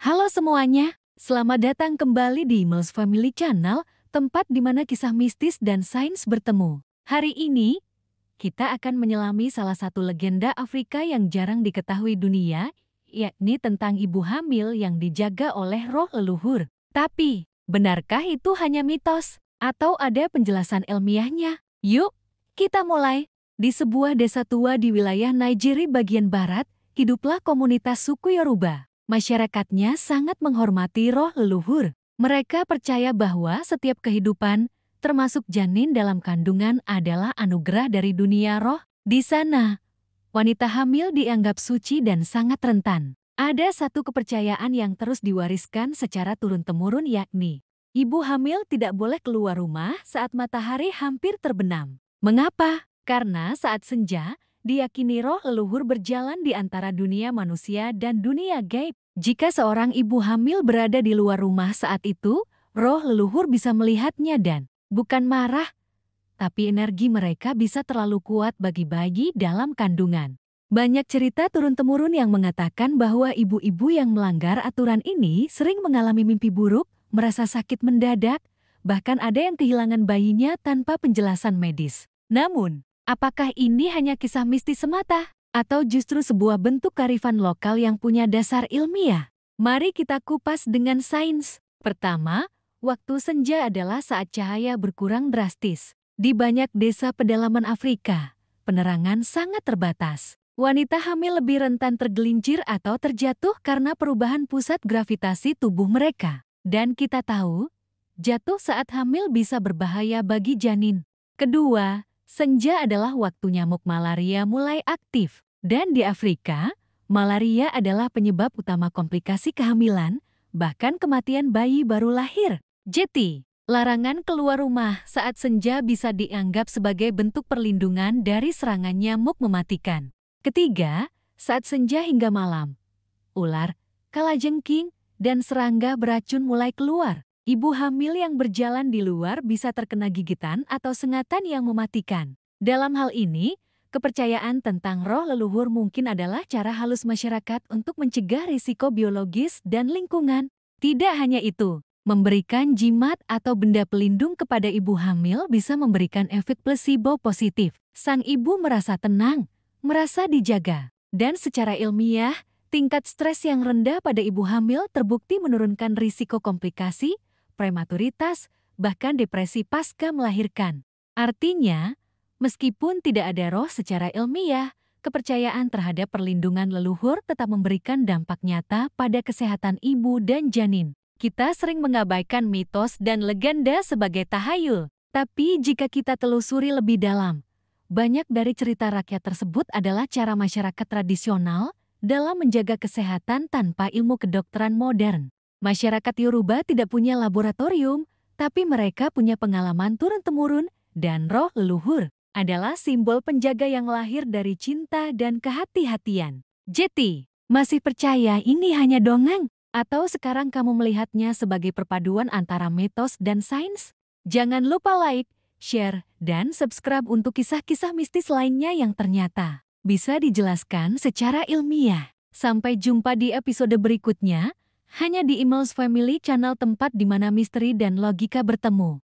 Halo semuanya, selamat datang kembali di Imels Family Channel, tempat di mana kisah mistis dan sains bertemu. Hari ini, kita akan menyelami salah satu legenda Afrika yang jarang diketahui dunia, yakni tentang ibu hamil yang dijaga oleh roh leluhur. Tapi, benarkah itu hanya mitos? Atau ada penjelasan ilmiahnya? Yuk, kita mulai. Di sebuah desa tua di wilayah Nigeria bagian barat, hiduplah komunitas suku Yoruba. Masyarakatnya sangat menghormati roh leluhur. Mereka percaya bahwa setiap kehidupan, termasuk janin dalam kandungan, adalah anugerah dari dunia roh. Di sana, wanita hamil dianggap suci dan sangat rentan. Ada satu kepercayaan yang terus diwariskan secara turun-temurun, yakni ibu hamil tidak boleh keluar rumah saat matahari hampir terbenam. Mengapa? Karena saat senja, diyakini roh leluhur berjalan di antara dunia manusia dan dunia gaib. Jika seorang ibu hamil berada di luar rumah saat itu, roh leluhur bisa melihatnya dan bukan marah, tapi energi mereka bisa terlalu kuat bagi bayi dalam kandungan. Banyak cerita turun-temurun yang mengatakan bahwa ibu-ibu yang melanggar aturan ini sering mengalami mimpi buruk, merasa sakit mendadak, bahkan ada yang kehilangan bayinya tanpa penjelasan medis. Namun, apakah ini hanya kisah mistis semata? Atau justru sebuah bentuk kearifan lokal yang punya dasar ilmiah? Mari kita kupas dengan sains. Pertama, waktu senja adalah saat cahaya berkurang drastis. Di banyak desa pedalaman Afrika, penerangan sangat terbatas. Wanita hamil lebih rentan tergelincir atau terjatuh karena perubahan pusat gravitasi tubuh mereka. Dan kita tahu, jatuh saat hamil bisa berbahaya bagi janin. Kedua, senja adalah waktu nyamuk malaria mulai aktif. Dan di Afrika, malaria adalah penyebab utama komplikasi kehamilan, bahkan kematian bayi baru lahir. Jadi, larangan keluar rumah saat senja bisa dianggap sebagai bentuk perlindungan dari serangan nyamuk mematikan. Ketiga, saat senja hingga malam, ular, kalajengking, dan serangga beracun mulai keluar. Ibu hamil yang berjalan di luar bisa terkena gigitan atau sengatan yang mematikan. Dalam hal ini, kepercayaan tentang roh leluhur mungkin adalah cara halus masyarakat untuk mencegah risiko biologis dan lingkungan. Tidak hanya itu, memberikan jimat atau benda pelindung kepada ibu hamil bisa memberikan efek plasebo positif. Sang ibu merasa tenang, merasa dijaga. Dan secara ilmiah, tingkat stres yang rendah pada ibu hamil terbukti menurunkan risiko komplikasi, prematuritas, bahkan depresi pasca melahirkan. Artinya, meskipun tidak ada roh secara ilmiah, kepercayaan terhadap perlindungan leluhur tetap memberikan dampak nyata pada kesehatan ibu dan janin. Kita sering mengabaikan mitos dan legenda sebagai tahayul. Tapi jika kita telusuri lebih dalam, banyak dari cerita rakyat tersebut adalah cara masyarakat tradisional dalam menjaga kesehatan tanpa ilmu kedokteran modern. Masyarakat Yoruba tidak punya laboratorium, tapi mereka punya pengalaman turun-temurun, dan roh leluhur adalah simbol penjaga yang lahir dari cinta dan kehati-hatian. Jadi, masih percaya ini hanya dongeng? Atau sekarang kamu melihatnya sebagai perpaduan antara mitos dan sains? Jangan lupa like, share, dan subscribe untuk kisah-kisah mistis lainnya yang ternyata bisa dijelaskan secara ilmiah. Sampai jumpa di episode berikutnya, hanya di Imels Family Channel, tempat di mana misteri dan logika bertemu.